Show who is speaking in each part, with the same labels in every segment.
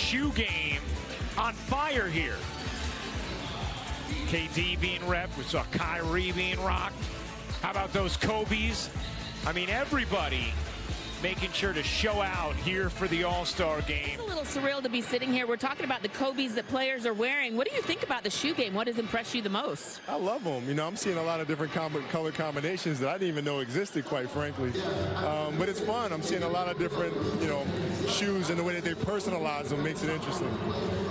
Speaker 1: shoe game on fire here. KD being repped. We saw Kyrie being rocked. How about those Kobe's? I mean, everybody making sure to show out here for the All-Star game.
Speaker 2: It's a little surreal to be sitting here. We're talking about the Kobe's that players are wearing. What do you think about the shoe game? What has impressed you the most?
Speaker 3: I love them. You know, I'm seeing a lot of different color combinations that I didn't even know existed, quite frankly. But it's fun. I'm seeing a lot of different, you know, shoes, and the way that they personalize them makes it interesting.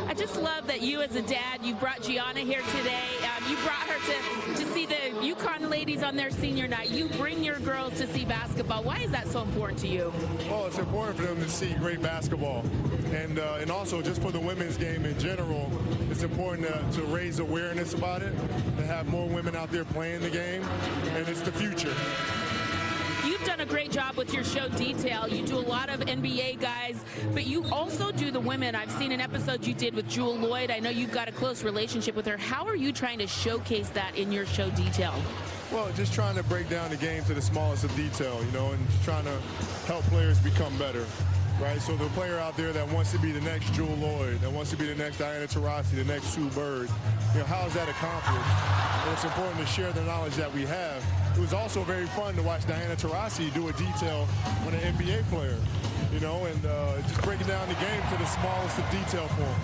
Speaker 2: I just love that you as a dad, you brought Gianna here today. You brought her to see the UConn ladies on their senior night. You bring your girls to see basketball. Why is that so important to you?
Speaker 3: Well, it's important for them to see great basketball. And also just for the women's game in general, it's important to raise awareness about it, to have more women out there playing the game, and it's the future.
Speaker 2: You've done a great job with your show Detail. You do a lot of NBA guys, but you also do the women. I've seen an episode you did with Jewell Loyd. I know you've got a close relationship with her. How are you trying to showcase that in your show Detail?
Speaker 3: Well, just trying to break down the game to the smallest of detail, you know, and trying to help players become better. Right, so the player out there that wants to be the next Jewell Loyd, that wants to be the next Diana Taurasi, the next Sue Bird, you know, how is that accomplished? And it's important to share the knowledge that we have. It was also very fun to watch Diana Taurasi do a detail on an NBA player, you know, and just breaking down the game to the smallest of detail for them.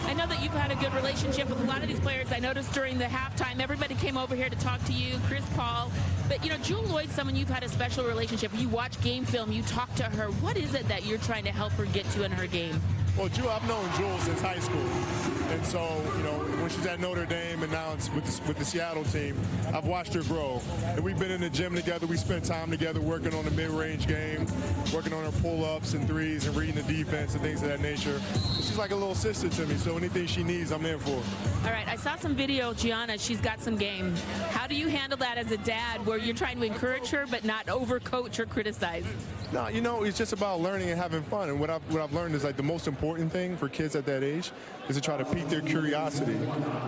Speaker 2: I know that you've had a good relationship with a lot of these players. I noticed during the halftime, everybody came over here to talk to you, Chris Paul. But, you know, Jewell Loyd's someone you've had a special relationship. You watch game film, you talk to her. What is it that you're trying to help her get to in her game?
Speaker 3: Well, I've known Jewell since high school. And so, you know, when she's at Notre Dame and now it's with the Seattle team, I've watched her grow. And we've been in the gym together. We spent time together working on the mid-range game, working on her pull-ups and threes and reading the defense and things of that nature. She's like a little sister to me, so anything she needs, I'm in for.
Speaker 2: All right, I saw some video, Gianna, she's got some game. How do you handle that as a dad where you're trying to encourage her but not overcoach or criticize?
Speaker 3: No, you know, it's just about learning and having fun. And what I've learned is like the most important thing for kids at that age is to try to pique their curiosity,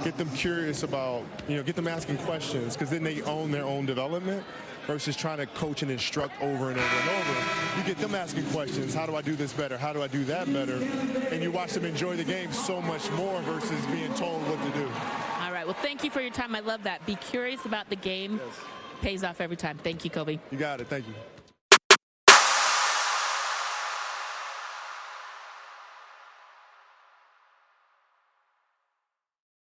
Speaker 3: get them curious about, you know, get them asking questions, because then they own their own development versus trying to coach and instruct over and over and over. You get them asking questions. How do I do this better? How do I do that better? And you watch them enjoy the game so much more versus being told what to do.
Speaker 2: All right, well, thank you for your time. I love that. Be curious about the game.
Speaker 3: Yes.
Speaker 2: Pays off every time. Thank you, Kobe.
Speaker 3: You got it. Thank you.